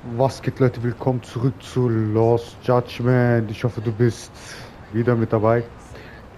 Was geht, Leute? Willkommen zurück zu Lost Judgment. Ich hoffe, du bist wieder mit dabei.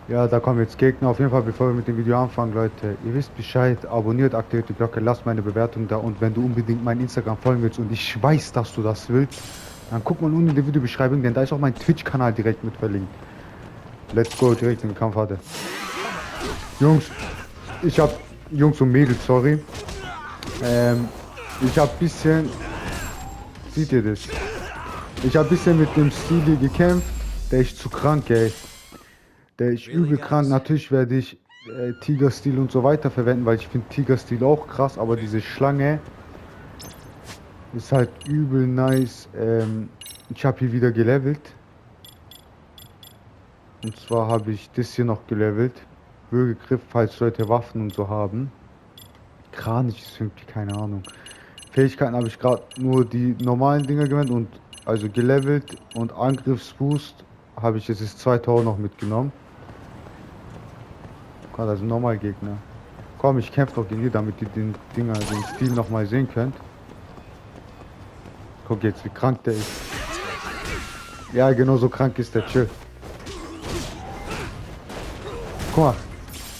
Ja, da kommen jetzt Gegner. Auf jeden Fall, bevor wir mit dem Video anfangen, Leute, ihr wisst Bescheid. Abonniert, aktiviert die Glocke, lasst meine Bewertung da. Und wenn du unbedingt mein Instagram folgen willst und ich weiß, dass du das willst, dann guck mal unten in der Videobeschreibung, denn da ist auch mein Twitch-Kanal direkt mit verlinkt. Let's go, direkt in den Kampf, hatte. Jungs, ich hab... Jungs und Mädels, sorry. Ich hab bisschen... Seht ihr das? Ich habe ein bisschen mit dem Stili gekämpft. Der ist zu krank, ey. Der ist übel krank. Natürlich werde ich Tigerstil und so weiter verwenden, weil ich finde Tigerstil auch krass, aber diese Schlange ist halt übel nice. Ich habe hier wieder gelevelt. Und zwar habe ich das hier noch gelevelt. Würgegriff, falls Leute Waffen und so haben. Kranich ist irgendwie, keine Ahnung. Fähigkeiten habe ich gerade nur die normalen Dinger gewendet und also gelevelt und Angriffsboost habe ich jetzt das zweite auch noch mitgenommen. Gerade also Normalgegner. Komm, ich kämpfe noch gegen die, damit ihr den Dinger, den Stil noch mal sehen könnt. Guck jetzt, wie krank der ist. Ja, genau so krank ist der, chill. Guck mal,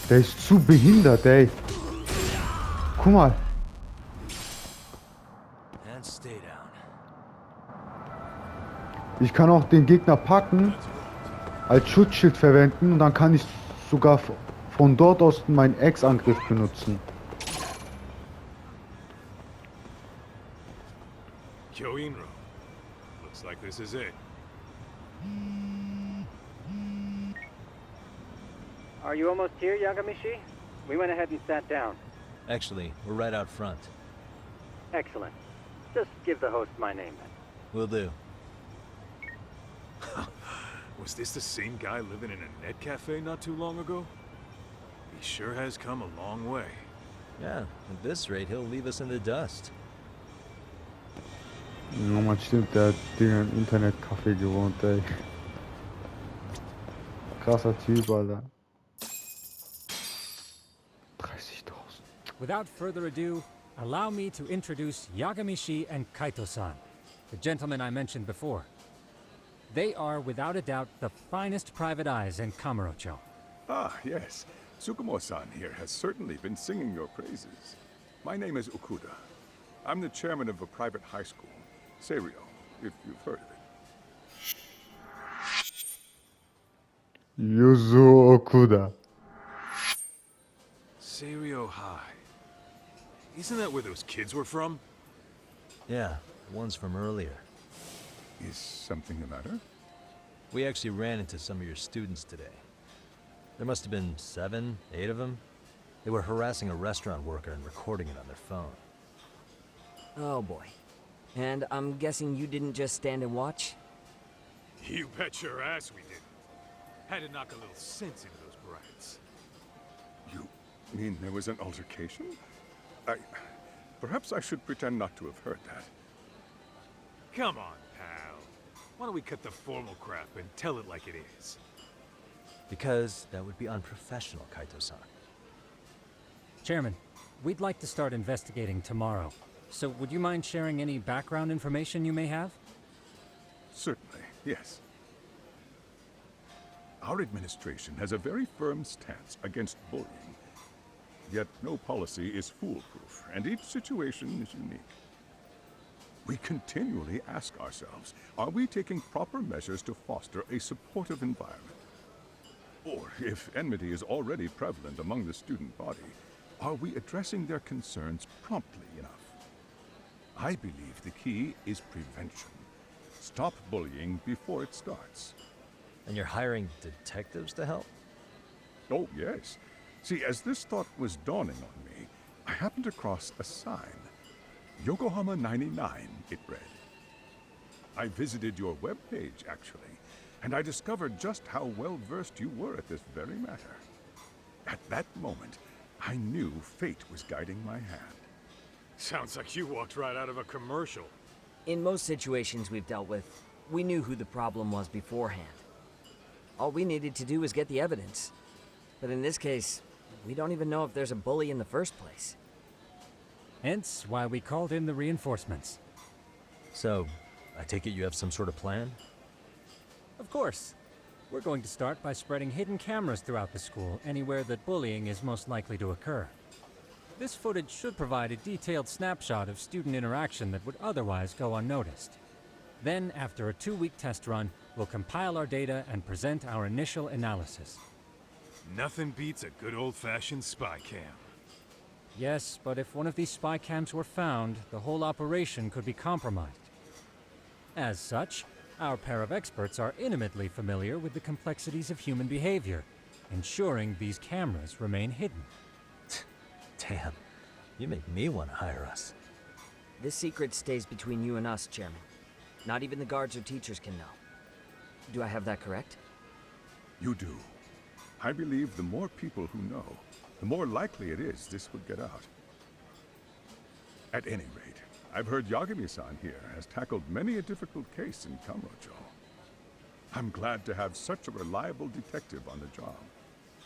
der ist zu behindert, ey. Guck mal. Ich kann auch den Gegner packen, als Schutzschild verwenden und dann kann ich sogar von dort aus meinen Ex-Angriff benutzen. Looks like this is it. Are you almost here, Yagami? We went ahead and sat down. Actually, we're right out front. Excellent. Just give the host my name then. Will do. Was this the same guy living in a net cafe not too long ago? He sure has come a long way. Yeah, at this rate, he'll leave us in the dust. Ja, man stimmt, der hat Dinge im Internetcafé gewohnt, ey. Krasser Typ, Alter. 30.000. Without further ado, allow me to introduce Yagami and Kaito-san, the gentlemen I mentioned before. They are, without a doubt, the finest private eyes in Kamurocho. Ah, yes. Tsukumo-san here has certainly been singing your praises. My name is Okuda. I'm the chairman of a private high school, Serio, if you've heard of it. Yuzo Okuda. Serio High. Isn't that where those kids were from? Yeah, the ones from earlier. Is something the matter? We actually ran into some of your students today. There must have been 7, 8 of them. They were harassing a restaurant worker and recording it on their phone. Oh boy. And I'm guessing you didn't just stand and watch? You bet your ass we did. Had to knock a little sense into those brats. You mean there was an altercation? Perhaps I should pretend not to have heard that. Come on, pal. Why don't we cut the formal crap and tell it like it is? Because that would be unprofessional, Kaito-san. Chairman, we'd like to start investigating tomorrow. So would you mind sharing any background information you may have? Certainly, yes. Our administration has a very firm stance against bullying. Yet no policy is foolproof, and each situation is unique. We continually ask ourselves, are we taking proper measures to foster a supportive environment? Or, if enmity is already prevalent among the student body, are we addressing their concerns promptly enough? I believe the key is prevention. Stop bullying before it starts. And you're hiring detectives to help? Oh, yes. See, as this thought was dawning on me, I happened across a sign. Yokohama 99, it read. I visited your webpage, actually, and I discovered just how well-versed you were at this very matter. At that moment, I knew fate was guiding my hand. Sounds like you walked right out of a commercial. In most situations we've dealt with, we knew who the problem was beforehand. All we needed to do was get the evidence. But in this case, we don't even know if there's a bully in the first place. Hence why we called in the reinforcements. So, I take it you have some sort of plan? Of course. We're going to start by spreading hidden cameras throughout the school, anywhere that bullying is most likely to occur. This footage should provide a detailed snapshot of student interaction that would otherwise go unnoticed. Then, after a 2-week test run, we'll compile our data and present our initial analysis. Nothing beats a good old-fashioned spy cam. Yes, but if one of these spy cams were found, the whole operation could be compromised. As such, our pair of experts are intimately familiar with the complexities of human behavior, ensuring these cameras remain hidden. Damn, you make me want to hire us. This secret stays between you and us, Chairman. Not even the guards or teachers can know. Do I have that correct? You do. I believe the more people who know, the more likely it is this would get out. At any rate, I've heard Yagami-san here has tackled many a difficult case in Kamurocho. I'm glad to have such a reliable detective on the job.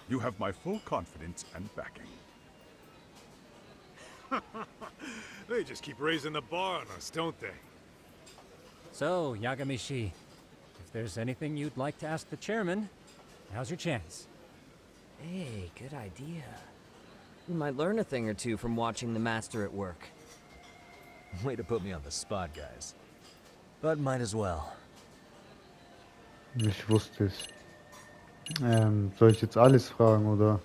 You have my full confidence and backing. They just keep raising the bar on us, don't they? So, Yagami-shi, if there's anything you'd like to ask the chairman, now's your chance. Hey, good idea. We might learn a thing or two from watching the master at work. Way to put me on the spot, guys. But might as well. Ich wusste es. Soll ich jetzt alles fragen, oder?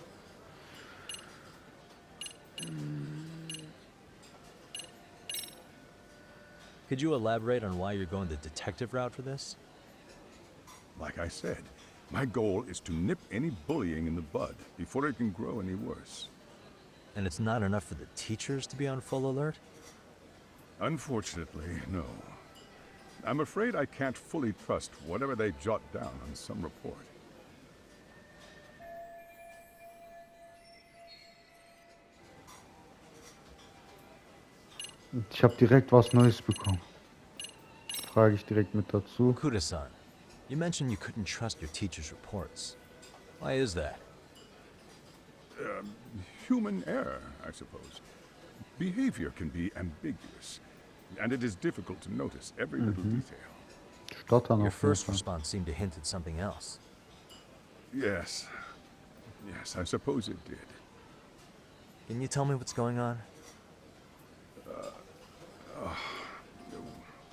Could you elaborate on why you're going the detective route for this? Like I said, my goal is to nip any bullying in the bud before it can grow any worse. And it's not enough for the teachers to be on full alert? Unfortunately, no. I'm afraid I can't fully trust whatever they jot down on some report. Ich habe direkt was Neues bekommen. Frage ich direkt mit dazu. Kuda-san, you mentioned you couldn't trust your teacher's reports. Why is that? Human error, I suppose. Behavior can be ambiguous, and it is difficult to notice every little detail. Stottern Your auf jeden first Fall. response seemed to hint at something else. Yes. Yes, I suppose it did. Can you tell me what's going on?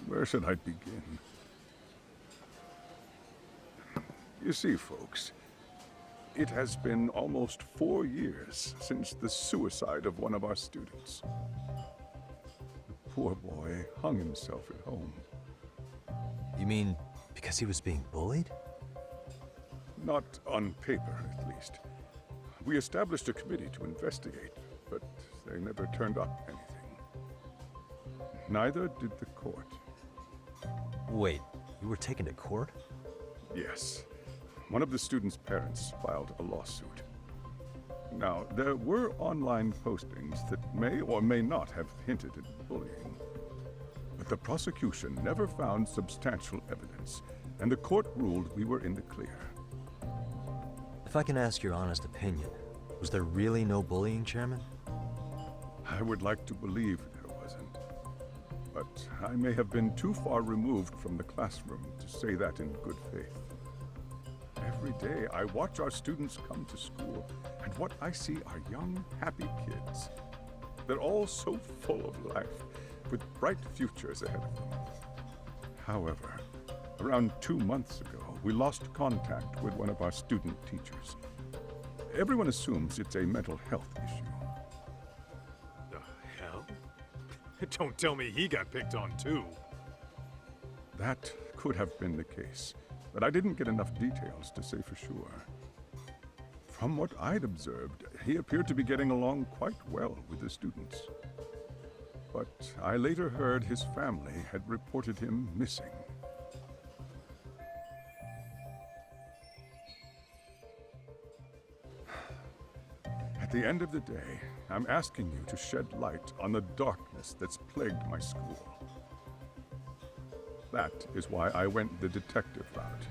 Where should I begin? You see, folks, it has been almost 4 years since the suicide of one of our students. The poor boy hung himself at home. You mean because he was being bullied? Not on paper, at least. We established a committee to investigate, but they never turned up anything. Neither did the court. Wait, you were taken to court? Yes. One of the students' parents filed a lawsuit. Now, there were online postings that may or may not have hinted at bullying. But the prosecution never found substantial evidence, and the court ruled we were in the clear. If I can ask your honest opinion, was there really no bullying, Chairman? I would like to believe there wasn't. But I may have been too far removed from the classroom to say that in good faith. Every day I watch our students come to school, and what I see are young, happy kids. They're all so full of life, with bright futures ahead of them. However, around 2 months ago, we lost contact with one of our student teachers. Everyone assumes it's a mental health issue. The hell? Don't tell me he got picked on too. That could have been the case, but I didn't get enough details to say for sure. From what I'd observed, he appeared to be getting along quite well with the students. But I later heard his family had reported him missing. At the end of the day, I'm asking you to shed light on the darkness that's plagued my school. That is why I went the detective route.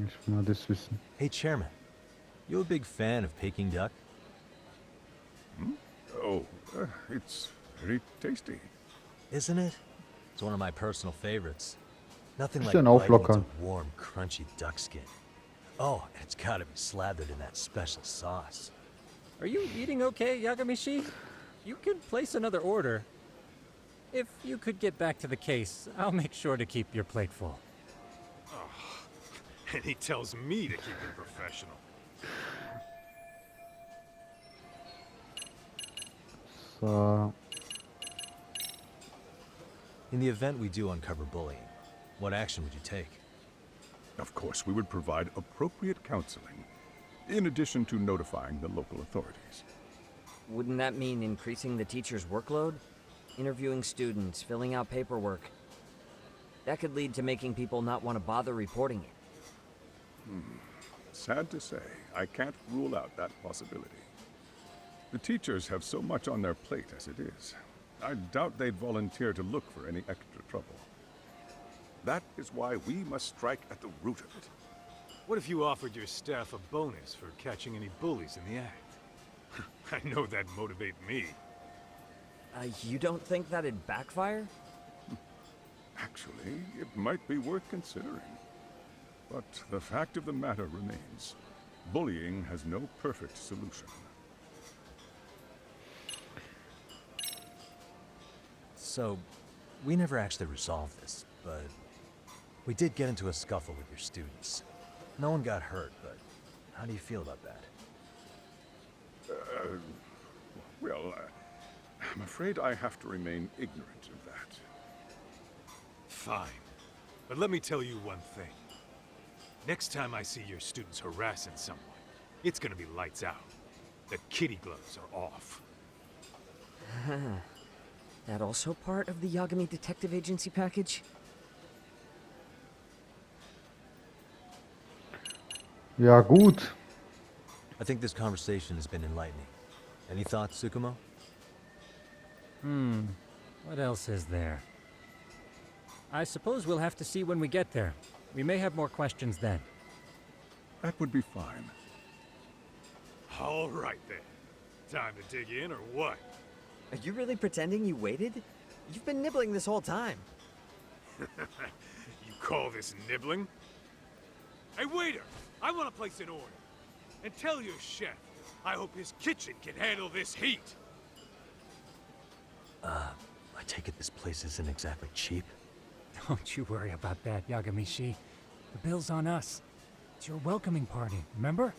Ich will mal das wissen. Hey, Chairman, You a big fan of Peking duck? Oh, it's very tasty. Isn't it? It's one of my personal favorites. Nothing like Schön biting into auflockern. warm, crunchy duck skin. Oh, and it's gotta be slathered in that special sauce. Are you eating okay, Yagami? You can place another order. If you could get back to the case, I'll make sure to keep your plate full. And he tells me to keep it professional. So, In the event we do uncover bullying, what action would you take? Of course, we would provide appropriate counseling, in addition to notifying the local authorities. Wouldn't that mean increasing the teacher's workload? Interviewing students, filling out paperwork. That could lead to making people not want to bother reporting it. Sad to say, I can't rule out that possibility. The teachers have so much on their plate as it is. I doubt they'd volunteer to look for any extra trouble. That is why we must strike at the root of it. What if you offered your staff a bonus for catching any bullies in the act? I know that'd motivate me. You don't think that'd backfire? Actually, it might be worth considering. But the fact of the matter remains, bullying has no perfect solution. So, we never actually resolved this, but we did get into a scuffle with your students. No one got hurt, but how do you feel about that? Well, I'm afraid I have to remain ignorant of that. Fine. But let me tell you one thing. Next time I see your students harassing someone, it's gonna be lights out. The kitty gloves are off. That also part of the Yagami Detective Agency package? ja gut. I think this conversation has been enlightening. Any thoughts, Tsukumo? What else is there? I suppose we'll have to see when we get there. We may have more questions then. That would be fine. All right then. Time to dig in or what? Are you really pretending you waited? You've been nibbling this whole time. You call this nibbling? Hey waiter, I want to place an order. And tell your chef, I hope his kitchen can handle this heat. I take it this place isn't exactly cheap. Don't you worry about that, Yagami. The bill's on us. It's your welcoming party, remember?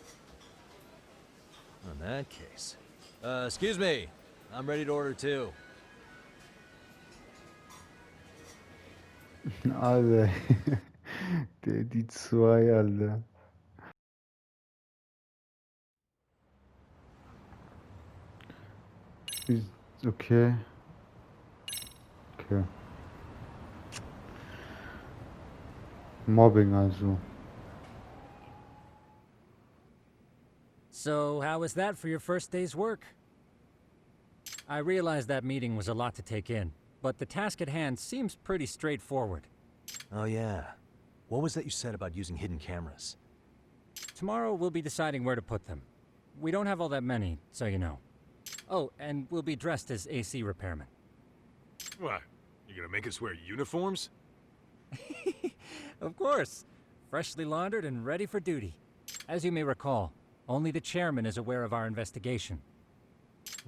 In that case. Excuse me. I'm ready to order too. Alter. Die zwei, Alter. Ist okay. Okay. Mobbing also. So, how was that for your first day's work? I realize that meeting was a lot to take in, but the task at hand seems pretty straightforward. Oh yeah. What was that you said about using hidden cameras? Tomorrow we'll be deciding where to put them. We don't have all that many, so you know. Oh, and we'll be dressed as AC repairmen. What? You gonna make us wear uniforms? Of course. Freshly laundered and ready for duty. As you may recall, only the chairman is aware of our investigation.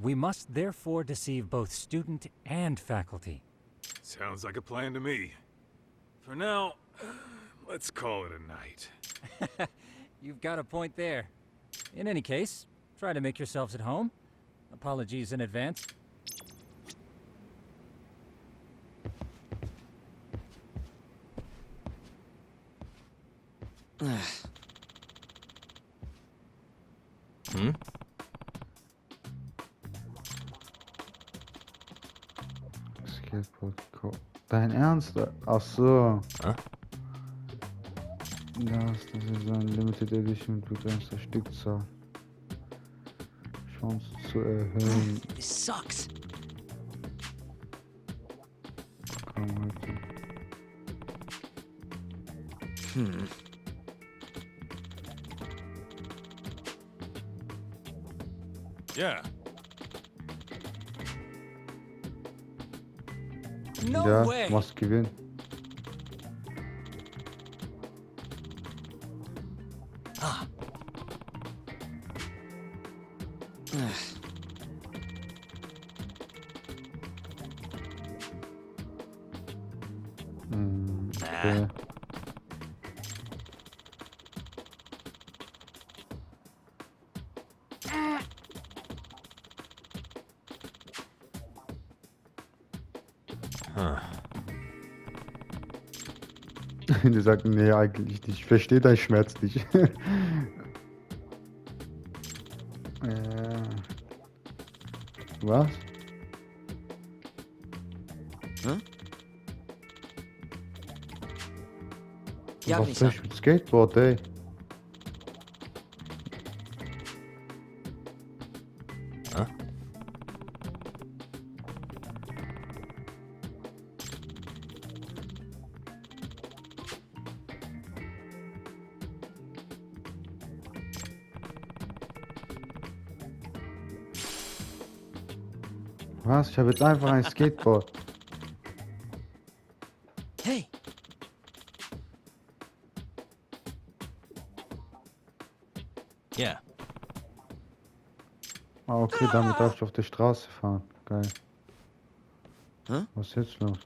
We must therefore deceive both student and faculty. Sounds like a plan to me. For now, let's call it a night. You've got a point there. In any case, try to make yourselves at home. Apologies in advance. Skateboard Co. Dein Ernst? Ach so. Hä? Das ist ein Limited Edition mit begrenzter Stückzahl. Chance zu erhöhen. This sucks. Komm, heute. Yeah. No Ja, way. machst gewinnen. Okay. Die sagt, nee, eigentlich nicht. Ich verstehe deinen Schmerz nicht. Was? Hm? Was soll ich mit Skateboard, ey? Huh? Was? Ich habe jetzt einfach ein Skateboard. Hey. Yeah. Ah, okay, damit darf ich auf der Straße fahren. Geil. Hä? Was ist jetzt los?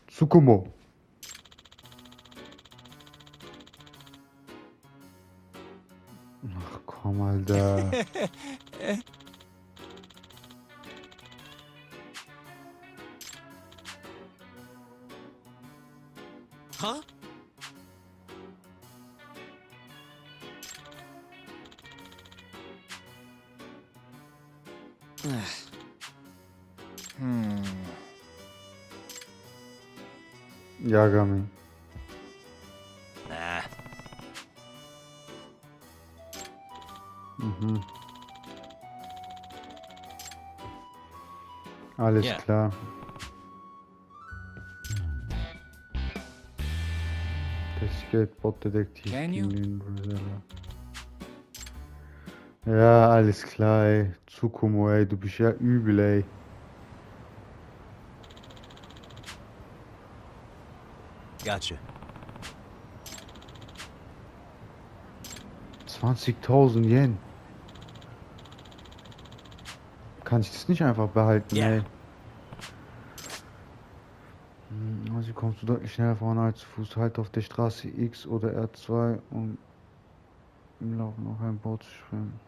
Tsukumo. Ach komm, Alter. Huh? Yagami. Nah. Mhm. Alles Ja. klar. Der Skateboard-Detektiv Can you? gegen den Braziller. Ja, alles klar, ey. Tsukumo, ey, du bist ja übel, ey. Gotcha. 20.000 Yen. Kann ich das nicht einfach behalten, Ja. ey? Also kommst du deutlich schneller voran als zu Fuß. Halt auf der Straße X oder R2 und im Laufen noch ein Boot zu schwimmen.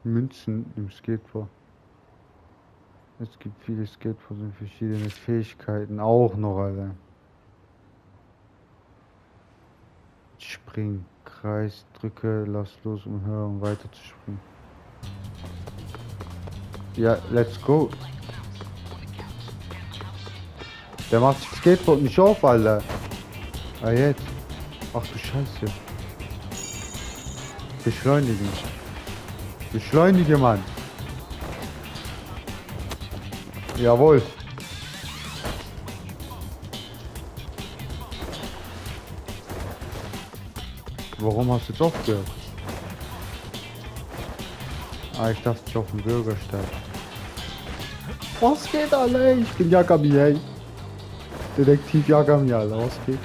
Münzen im Skateboard. Es gibt viele Skateboards und verschiedene Fähigkeiten. Auch noch, Alter. Spring, Kreis, drücke, lass los, um höher und weiter zu springen. Ja, let's go. Der macht das Skateboard nicht auf, Alter. Ah, jetzt. Ach du Scheiße. Beschleunigen. Beschleunige, Mann. Jawohl. Warum hast du jetzt aufgehört? Ah, ich dachte, ich auf dem Bürgersteig. Was geht, Alter? Ich bin Yagami, ey. Detektiv Yagami, Alter. Was geht?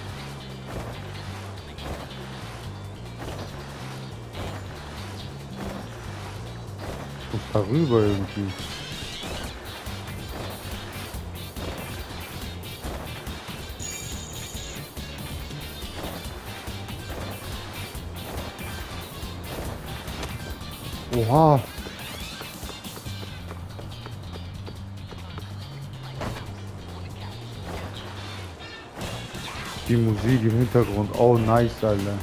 Ich muss da rüber irgendwie. Oha. Die Musik im Hintergrund, oh nice, Alter.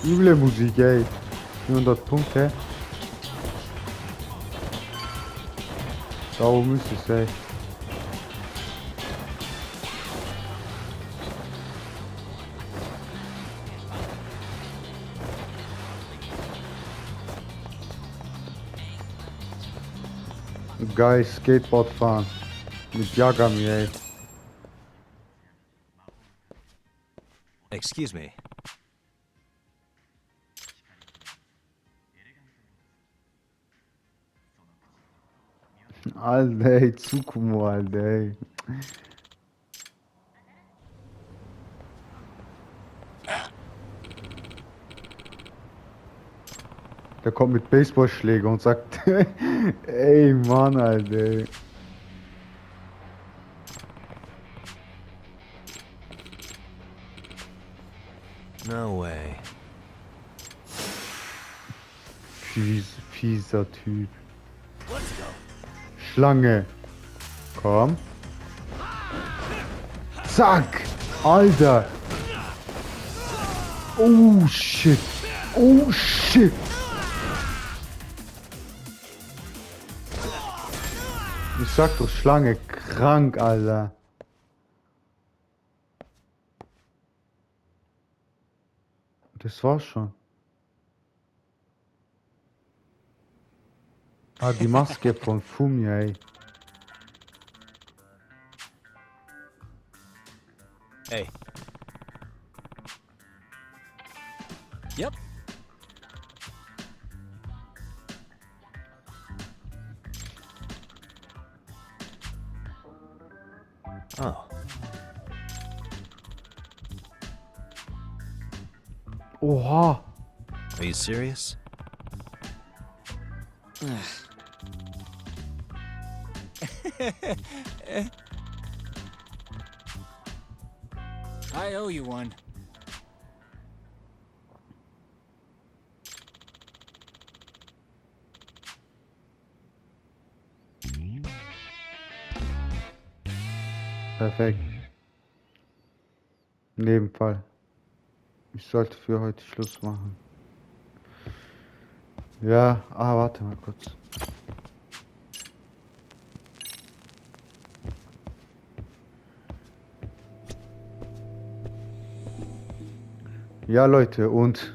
Üble Musik, ey. 400 Punkte. Da oben ist es, ey. Geil, Skateboard fahren. Mit Yagami, ey. Excuse me. Alter, ey, Tsukumo, Alter, ey. Der kommt mit Baseballschläger und sagt, ey, Mann, Alter, ey. No way. Fieser Typ. Schlange. Komm. Zack. Alter. Oh, shit. Oh, shit. Ich sag doch, Schlange. Krank, Alter. Das war's schon. Ah, die Maske von Fumi, ey. Hey, Yep. oh, Oha. are you serious? I owe you one. Perfekt. In jedem Fall. Ich sollte für heute Schluss machen. Ja, warte mal kurz. Ja, Leute, und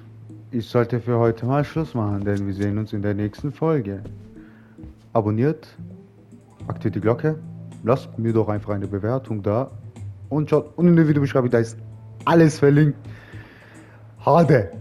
ich sollte für heute mal Schluss machen, denn wir sehen uns in der nächsten Folge. Abonniert, aktiviert die Glocke, lasst mir doch einfach eine Bewertung da und schaut unten in der Videobeschreibung, da ist alles verlinkt. Hade!